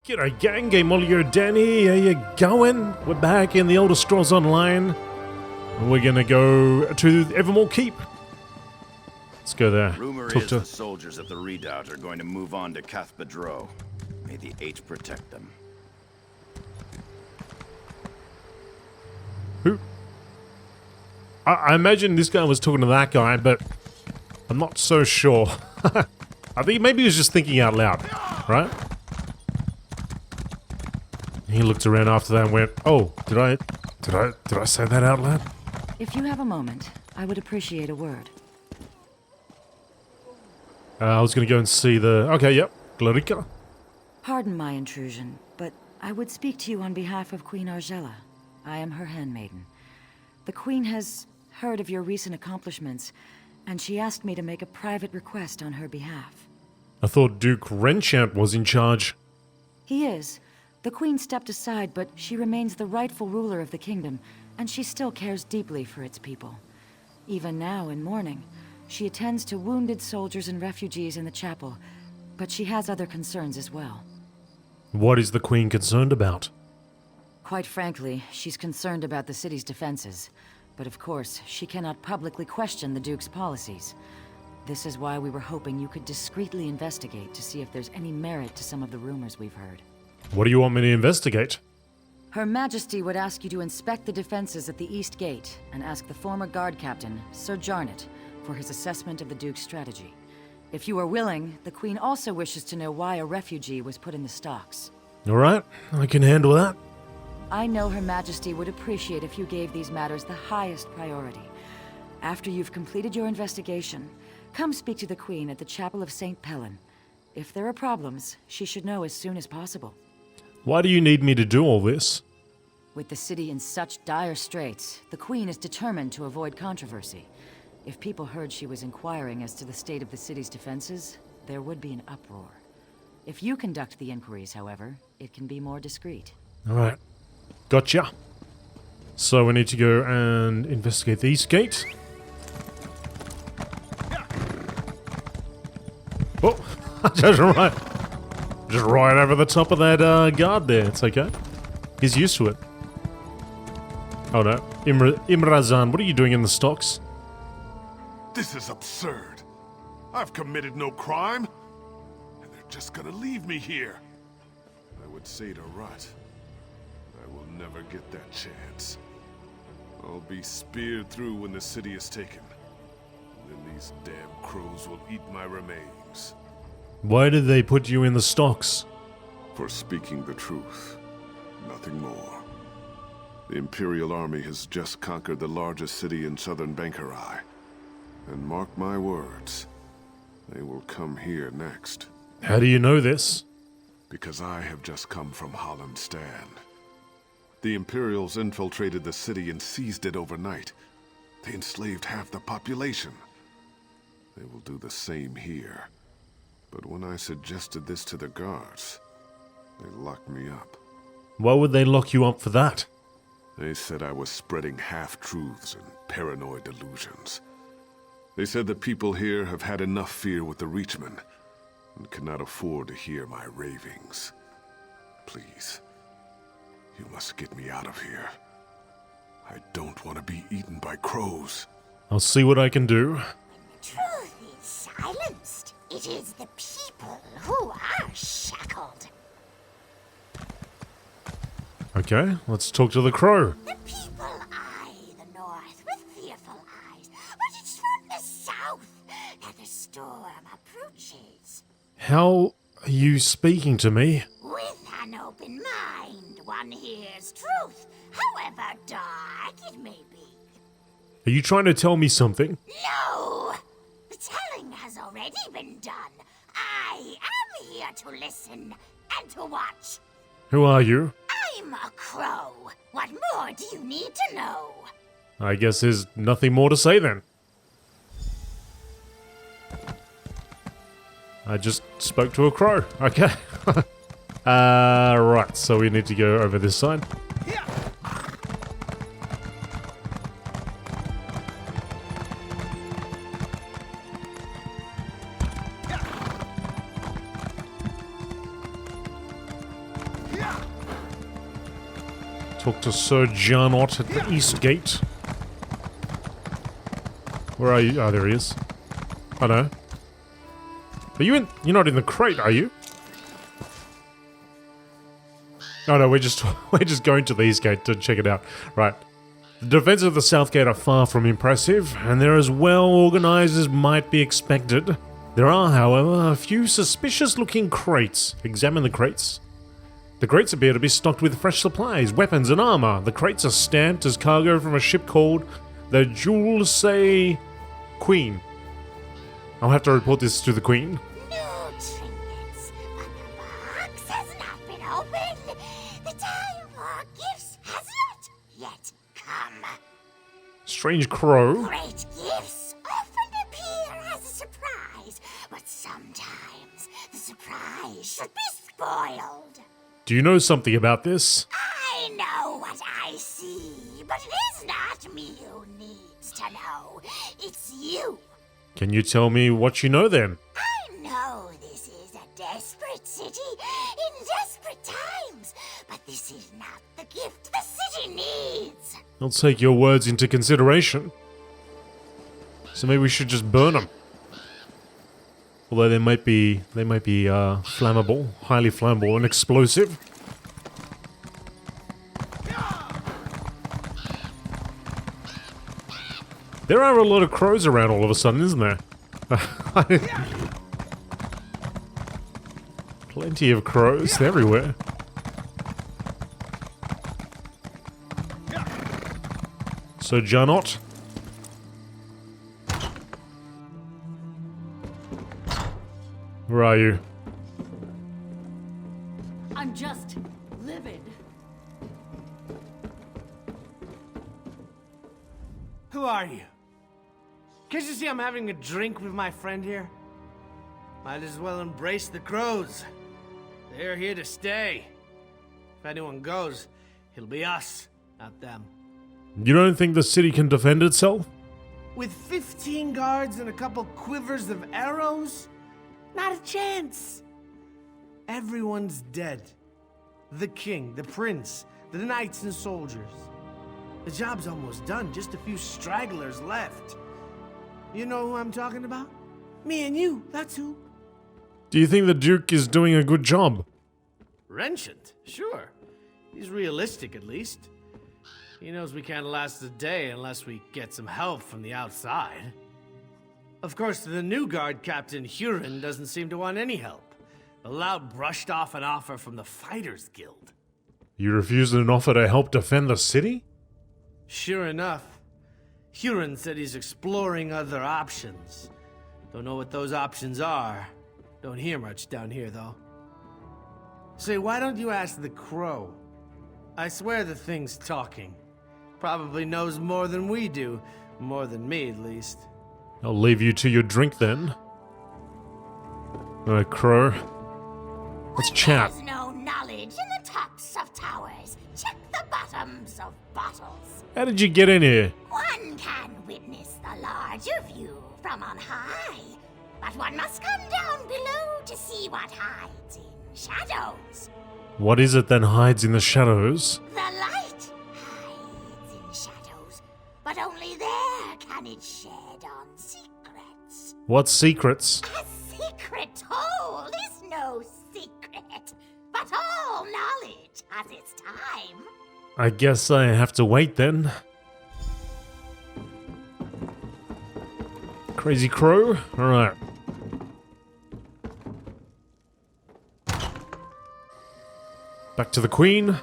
G'day gang, GameolioDan here, how you going? We're back in the Elder Scrolls Online. We're gonna go to Evermore Keep. Let's go there. Rumor is the soldiers of the Redoubt are going to move on to Cathbadro. May the Eight protect them. Who? I imagine this guy was talking to that guy, but I'm not so sure. I think maybe he was just thinking out loud, right? He looked around after that and went, "Oh, did I say that out loud?" If you have a moment, I would appreciate a word. I was gonna go and see the. Okay, yep, Glorica. Pardon my intrusion, but I would speak to you on behalf of Queen Argella. I am her handmaiden. The Queen has heard of your recent accomplishments, and she asked me to make a private request on her behalf. I thought Duke Renchant was in charge. He is. The Queen stepped aside, but she remains the rightful ruler of the kingdom, and she still cares deeply for its people. Even now, in mourning, she attends to wounded soldiers and refugees in the chapel, but she has other concerns as well. What is the Queen concerned about? Quite frankly, she's concerned about the city's defenses. But of course, she cannot publicly question the Duke's policies. This is why we were hoping you could discreetly investigate to see if there's any merit to some of the rumors we've heard. What do you want me to investigate? Her Majesty would ask you to inspect the defenses at the East Gate and ask the former guard captain, Sir Jarnet, for his assessment of the Duke's strategy. If you are willing, the Queen also wishes to know why a refugee was put in the stocks. Alright, I can handle that. I know Her Majesty would appreciate if you gave these matters the highest priority. After you've completed your investigation, come speak to the Queen at the Chapel of St. Pellin. If there are problems, she should know as soon as possible. Why do you need me to do all this? With the city in such dire straits, the Queen is determined to avoid controversy. If people heard she was inquiring as to the state of the city's defenses, there would be an uproar. If you conduct the inquiries, however, it can be more discreet. Alright. Gotcha. So we need to go and investigate the East Gate. Oh, just right over the top of that guard there. It's okay. He's used to it. Oh no. Imrazan, what are you doing in the stocks? This is absurd. I've committed no crime, and they're just gonna leave me here. I would say to Rut, I will never get that chance. I'll be speared through when the city is taken. And then these damn crows will eat my remains. Why did they put you in the stocks? For speaking the truth, nothing more. The Imperial Army has just conquered the largest city in southern Bankarai. And mark my words, they will come here next. How do you know this? Because I have just come from Hollandstand. The Imperials infiltrated the city and seized it overnight. They enslaved half the population. They will do the same here. But when I suggested this to the guards, they locked me up. Why would they lock you up for that? They said I was spreading half-truths and paranoid delusions. They said the people here have had enough fear with the Reachmen and cannot afford to hear my ravings. Please, you must get me out of here. I don't want to be eaten by crows. I'll see what I can do. When the truth is silenced, it is the people who are shackled. Okay, let's talk to the crow. The people eye the north with fearful eyes, but it's from the south that the storm approaches. How are you speaking to me? With an open mind, one hears truth, however dark it may be. Are you trying to tell me something? No! The telling has already been done. I am here to listen and to watch. Who are you? I'm a crow. What more do you need to know? I guess there's nothing more to say then. I just spoke to a crow. Okay. Right, so we need to go over this side. Talk to Sir Jarnot at the East Gate. Where are you? Oh, there he is. I know. Are you in? You're not in the crate, are you? Oh no, we're just going to the East Gate to check it out. Right. The defenses of the South Gate are far from impressive, and they're as well organized as might be expected. There are, however, a few suspicious-looking crates. Examine the crates. The crates appear to be stocked with fresh supplies, weapons, and armor. The crates are stamped as cargo from a ship called the Julesay Queen. I'll have to report this to the Queen. No trinkets, but the box has not been opened. The time for gifts has not yet come. Strange crow. Great gifts often appear as a surprise, but sometimes the surprise should be spoiled. Do you know something about this? I know what I see, but it is not me who needs to know. It's you. Can you tell me what you know then? I know this is a desperate city in desperate times, but this is not the gift the city needs. I'll take your words into consideration. So maybe we should just burn them. Although they might be flammable, highly flammable and explosive. There are a lot of crows around all of a sudden, isn't there? Plenty of crows everywhere. So Jarnot. Where are you? I'm just livid. Who are you? Can't you see I'm having a drink with my friend here? Might as well embrace the crows. They're here to stay. If anyone goes, it'll be us, not them. You don't think the city can defend itself? With 15 guards and a couple quivers of arrows? Not a chance. Everyone's dead. The king, the prince, the knights and soldiers. The job's almost done, just a few stragglers left. You know who I'm talking about? Me and you, that's who. Do you think the Duke is doing a good job? Renchant? Sure. He's realistic, at least. He knows we can't last a day unless we get some help from the outside. Of course, the new guard captain, Huron, doesn't seem to want any help. The loud brushed off an offer from the Fighters Guild. You refused an offer to help defend the city? Sure enough. Huron said he's exploring other options. Don't know what those options are. Don't hear much down here, though. Say, why don't you ask the crow? I swear the thing's talking. Probably knows more than we do. More than me, at least. I'll leave you to your drink then. Alright, crow. Let's chat. There's no knowledge in the tops of towers. Check the bottoms of bottles. How did you get in here? One can witness the larger view from on high, but one must come down below to see what hides in shadows. What is it that hides in the shadows? The light hides in shadows, but only there can it shed on secrets. What secrets? A secret hole is no secret, but all knowledge has its time. I guess I have to wait then. Crazy crow? Alright. Back to the Queen.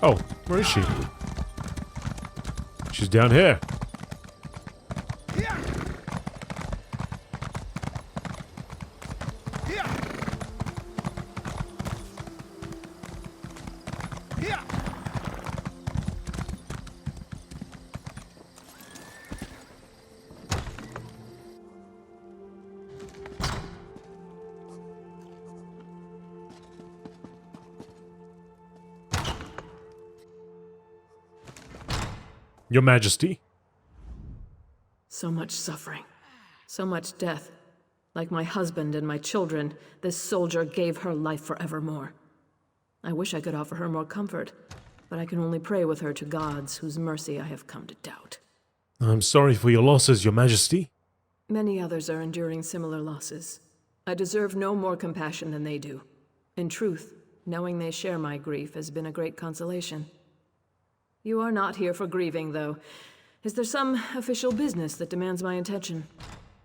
Oh, where is she? She's down here. Your Majesty. So much suffering. So much death. Like my husband and my children, this soldier gave her life for evermore. I wish I could offer her more comfort, but I can only pray with her to gods whose mercy I have come to doubt. I'm sorry for your losses, Your Majesty. Many others are enduring similar losses. I deserve no more compassion than they do. In truth, knowing they share my grief has been a great consolation. You are not here for grieving, though. Is there some official business that demands my attention?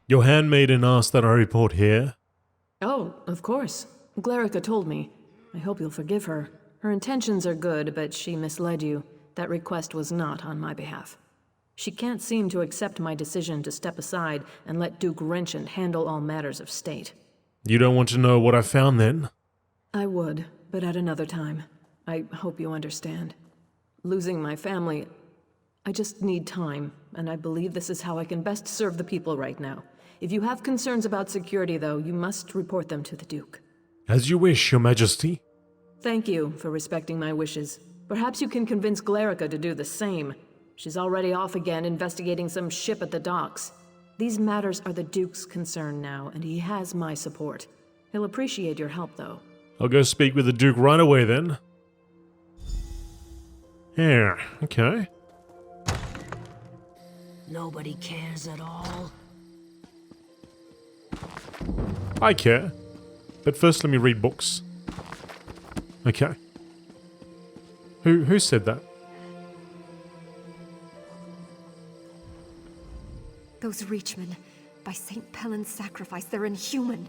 Your handmaiden asked that I report here. Oh, of course. Glarica told me. I hope you'll forgive her. Her intentions are good, but she misled you. That request was not on my behalf. She can't seem to accept my decision to step aside and let Duke Renchant handle all matters of state. You don't want to know what I found then? I would, but at another time. I hope you understand. Losing my family, I just need time, and I believe this is how I can best serve the people right now. If you have concerns about security, though, you must report them to the Duke. As you wish, Your Majesty. Thank you for respecting my wishes. Perhaps you can convince Glarica to do the same. She's already off again investigating some ship at the docks. These matters are the Duke's concern now, and he has my support. He'll appreciate your help, though. I'll go speak with the Duke right away then. Yeah, okay. Nobody cares at all. I care. But first let me read books. Okay. Who said that? Those Reachmen, by St. Pellin's sacrifice, they're inhuman.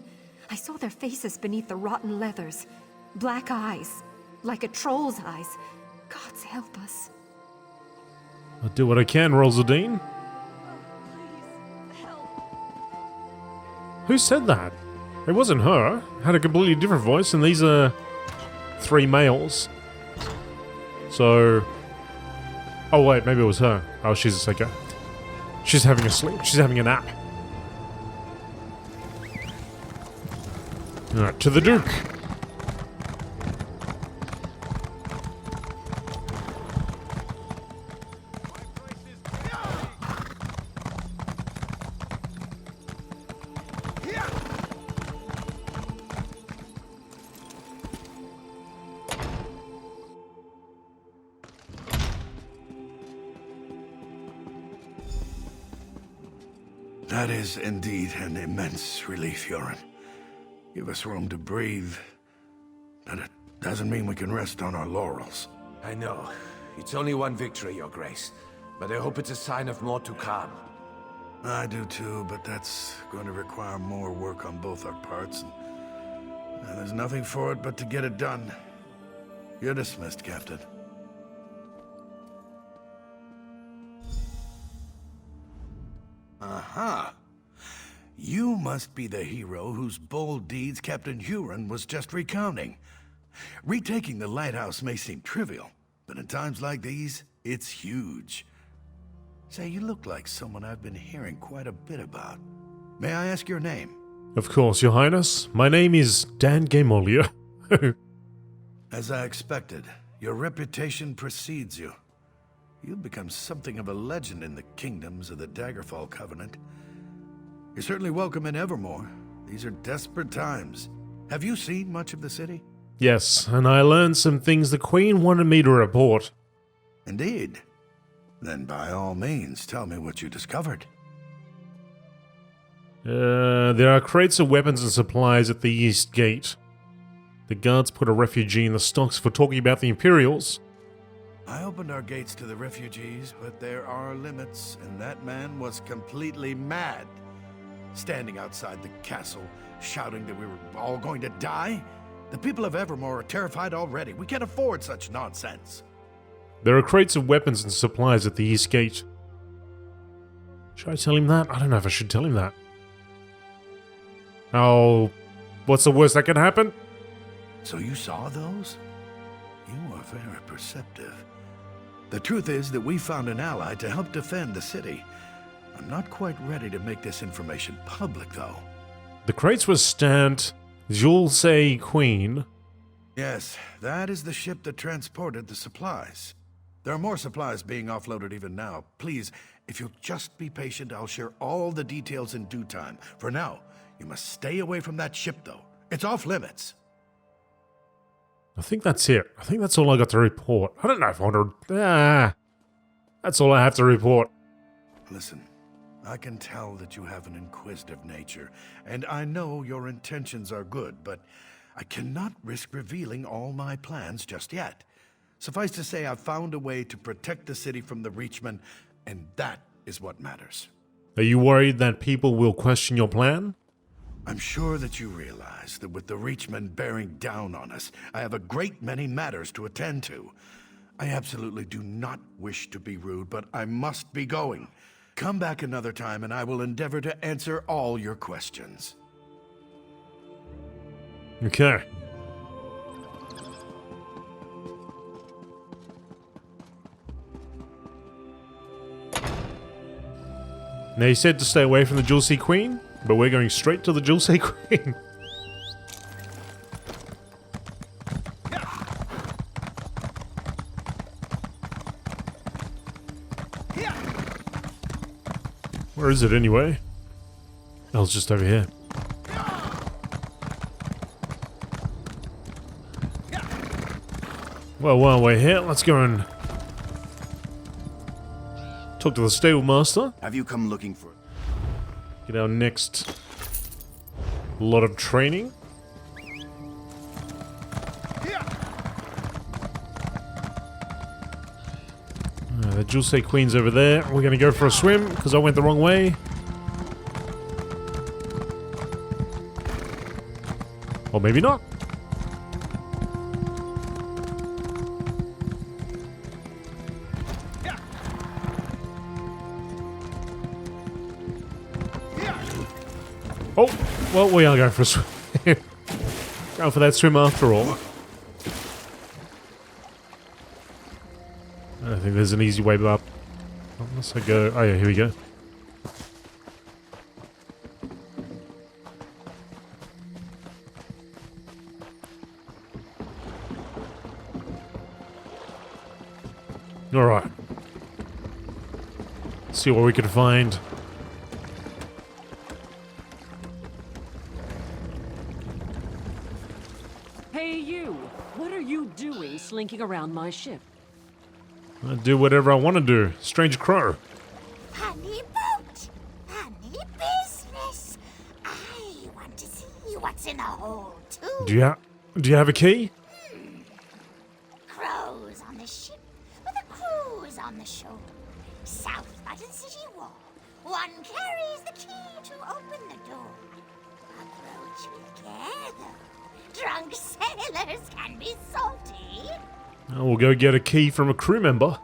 I saw their faces beneath the rotten leathers. Black eyes, like a troll's eyes. Gods help us. I'll do what I can, Rosaline. Who said that? It wasn't her. Had a completely different voice, and these are 3 males. So... Oh wait, maybe it was her. Oh, she's a psycho. She's having a sleep. She's having a nap. Alright, to the Duke. That is indeed an immense relief, Yoren. Give us room to breathe, but it doesn't mean we can rest on our laurels. I know. It's only one victory, Your Grace, but I hope it's a sign of more to come. I do too, but that's going to require more work on both our parts, and there's nothing for it but to get it done. You're dismissed, Captain. Aha! You must be the hero whose bold deeds Captain Huron was just recounting. Retaking the lighthouse may seem trivial, but in times like these, it's huge. Say, you look like someone I've been hearing quite a bit about. May I ask your name? Of course, Your Highness. My name is Dan Gaemolio. As I expected, your reputation precedes you. You've become something of a legend in the kingdoms of the Daggerfall Covenant. You're certainly welcome in Evermore. These are desperate times. Have you seen much of the city? Yes, and I learned some things the Queen wanted me to report. Indeed. Then by all means, tell me what you discovered. There are crates of weapons and supplies at the East Gate. The guards put a refugee in the stocks for talking about the Imperials. I opened our gates to the refugees, but there are limits, and that man was completely mad. Standing outside the castle, shouting that we were all going to die? The people of Evermore are terrified already. We can't afford such nonsense. There are crates of weapons and supplies at the East Gate. Should I tell him that? I don't know if I should tell him that. Oh, what's the worst that can happen? So you saw those? You are very perceptive. The truth is that we found an ally to help defend the city. I'm not quite ready to make this information public, though. The crates were stamped Julesay Queen. Yes, that is the ship that transported the supplies. There are more supplies being offloaded even now. Please, if you'll just be patient, I'll share all the details in due time. For now, you must stay away from that ship, though. It's off limits. I think that's it. I think that's all I got to report. I don't know if I want to... that's all I have to report. Listen, I can tell that you have an inquisitive nature, and I know your intentions are good, but I cannot risk revealing all my plans just yet. Suffice to say, I've found a way to protect the city from the Reachmen, and that is what matters. Are you worried that people will question your plan? I'm sure that you realize that with the Reachmen bearing down on us, I have a great many matters to attend to. I absolutely do not wish to be rude, but I must be going. Come back another time and I will endeavor to answer all your questions. Okay. Now, you said to stay away from the Jewel Sea Queen, but we're going straight to the Jewel Sea Queen. Where is it anyway? Oh, it's just over here. Well, while we're here, let's go and talk to the stable master. Have you come looking for... Get our next lot of training. The Jewel Sea Queen's over there. We're going to go for a swim because I went the wrong way. Or maybe not. Oh, well, we are going for a swim. Going for that swim after all. I don't think there's an easy way up. Unless I go... Oh yeah, here we go. Alright. See what we can find. Hey you! What are you doing slinking around my ship? I do whatever I want to do. Strange crow. Funny boat, funny business. I want to see what's in the hold too. Do you have a key? Crows on the ship, with a cruise on the shore. South Button City Wall. One carries the key to open the door. Approach with care, though. Drunk sailors can be salty. We'll go get a key from a crew member.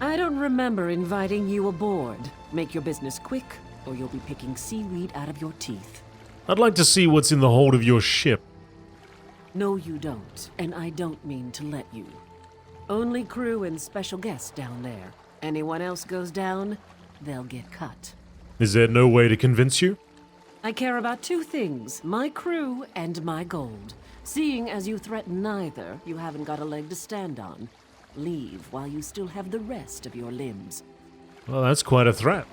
I don't remember inviting you aboard. Make your business quick, or you'll be picking seaweed out of your teeth. I'd like to see what's in the hold of your ship. No, you don't, and I don't mean to let you. Only crew and special guests down there. Anyone else goes down, they'll get cut. Is there no way to convince you? I care about two things, my crew and my gold. Seeing as you threaten neither, you haven't got a leg to stand on. Leave while you still have the rest of your limbs. Well, that's quite a threat.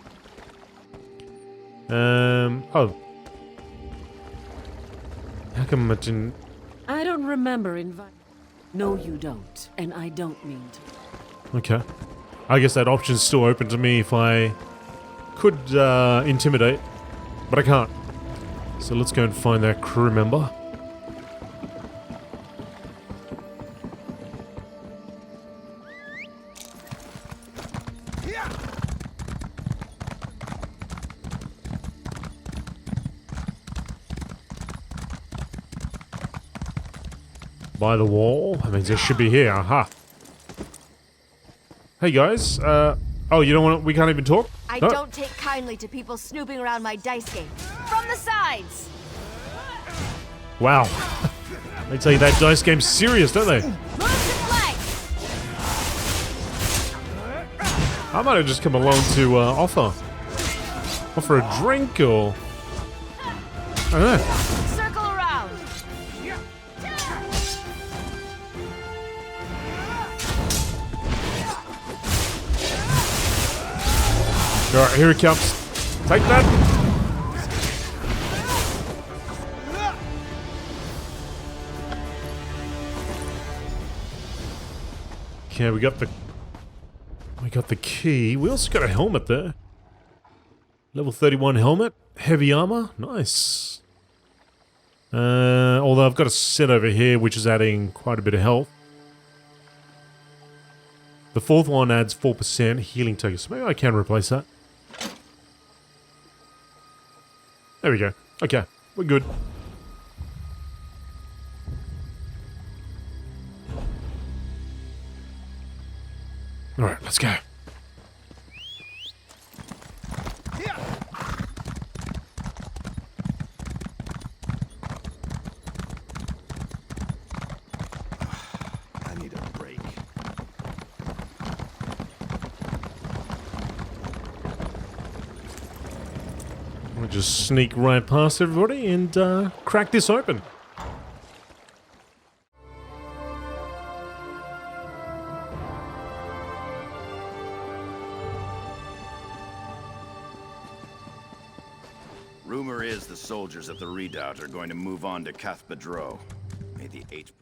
Oh. How come I didn't... I don't remember inviting... No, you don't, and I don't mean to. Okay. I guess that option's still open to me if I could intimidate, but I can't. So let's go and find that crew member. By the wall? That means it should be here. Aha. Hey guys, oh, you don't want to, we can't even talk? I don't take kindly to people snooping around my dice game. From the sides! Wow. They tell you that dice game's serious, don't they? Move to flank! I might have just come along to offer. Offer a drink or... I don't know. Circle around. Alright, here it comes. Take that. Okay, we got the key. We also got a helmet there. Level 31 helmet, heavy armor, nice. Although I've got a set over here which is adding quite a bit of health. The fourth one adds 4% healing token, so maybe I can replace that. There we go. Okay, we're good. Alright, let's go. I need a break. We'll just sneak right past everybody and crack this open. Rumor is the soldiers at the redoubt are going to move on to Cath Bedro. May the H...